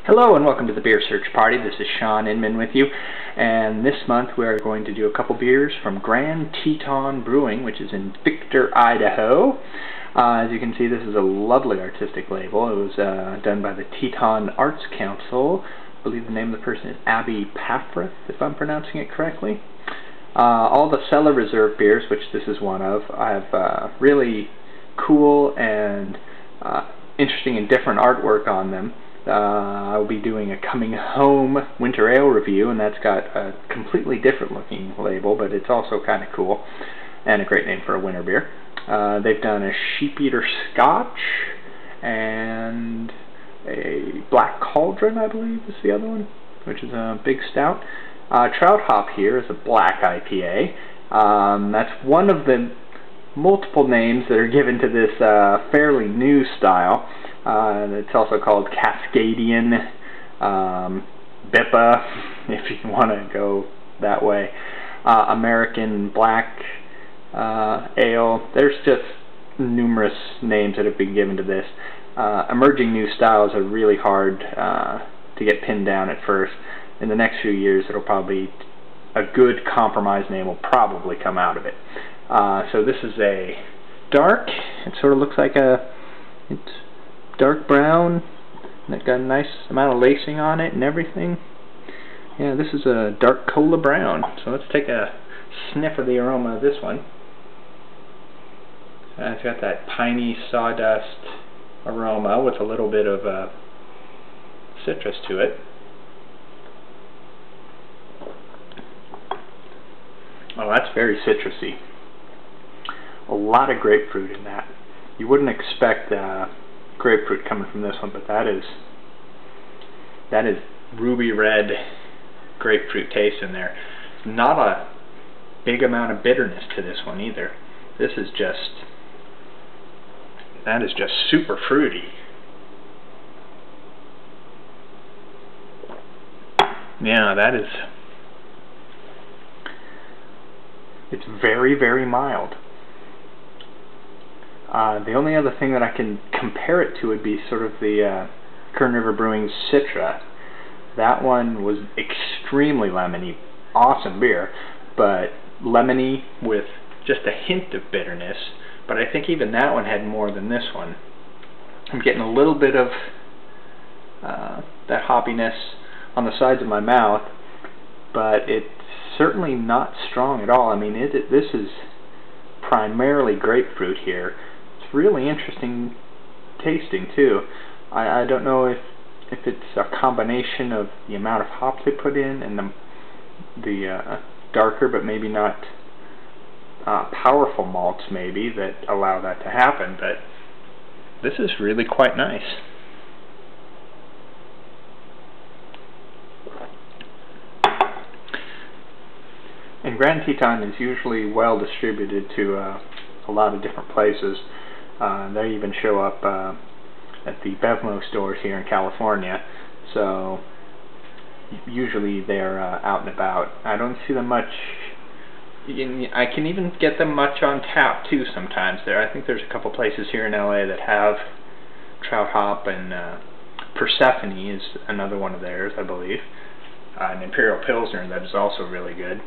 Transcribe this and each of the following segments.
Hello and welcome to the Beer Search Party. This is Sean Inman with you, and this month we are going to do a couple beers from Grand Teton Brewing, which is in Victor, Idaho. As you can see, this is a lovely artistic label. It was done by the Teton Arts Council. I believe the name of the person is Abby Paffreth, if I'm pronouncing it correctly. All the cellar reserve beers, which this is one of, have really cool and interesting and different artwork on them. I'll be doing a Coming Home Winter Ale review, and that's got a completely different looking label, but it's also kind of cool and a great name for a winter beer. They've done a Sheep Eater Scotch and a Black Cauldron, I believe is the other one, which is a big stout. Trout Hop here is a black IPA. That's one of the multiple names that are given to this fairly new style. It's also called Cascadian, Bippa, if you want to go that way. American Black Ale. There's just numerous names that have been given to this. Emerging new styles are really hard to get pinned down at first. In the next few years, it'll probably, a good compromise name will probably come out of it. So this is a dark. It sort of looks like it's dark brown, and it's got a nice amount of lacing on it and everything. Yeah, this is a dark cola brown. So let's take a sniff of the aroma of this one. It's got that piney sawdust aroma with a little bit of citrus to it. Oh, that's very citrusy. A lot of grapefruit in that. You wouldn't expect grapefruit coming from this one, but that is ruby red grapefruit taste in there. Not a big amount of bitterness to this one either. That is just super fruity. Yeah, it's very, very mild. The only other thing that I can compare it to would be sort of the Kern River Brewing Citra. That one was extremely lemony, awesome beer, but lemony with just a hint of bitterness. But I think even that one had more than this one. I'm getting a little bit of that hoppiness on the sides of my mouth, but it's certainly not strong at all. I mean, this is primarily grapefruit here. It's really interesting tasting too. I don't know if it's a combination of the amount of hops they put in and the darker but maybe not powerful malts maybe that allow that to happen, but this is really quite nice. And Grand Teton is usually well distributed to a lot of different places. They even show up at the BevMo stores here in California, so usually they're out and about. I don't see them much. I can even get them much on tap too sometimes. I think there's a couple places here in LA that have Trout Hop, and Persephone is another one of theirs, I believe. An Imperial Pilsner that is also really good.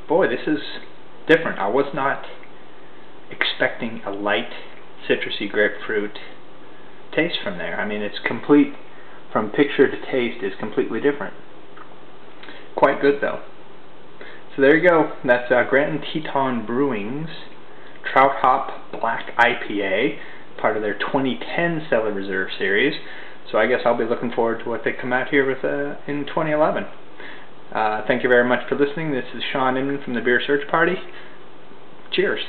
Boy, this is different. I was not expecting a light, citrusy grapefruit taste from there. I mean, it's complete, from picture to taste, is completely different. Quite good, though. So there you go. That's Grand Teton Brewing's Trout Hop Black IPA, part of their 2010 Cellar Reserve series. So I guess I'll be looking forward to what they come out here with in 2011. Thank you very much for listening. This is Sean Inman from the Beer Search Party. Cheers.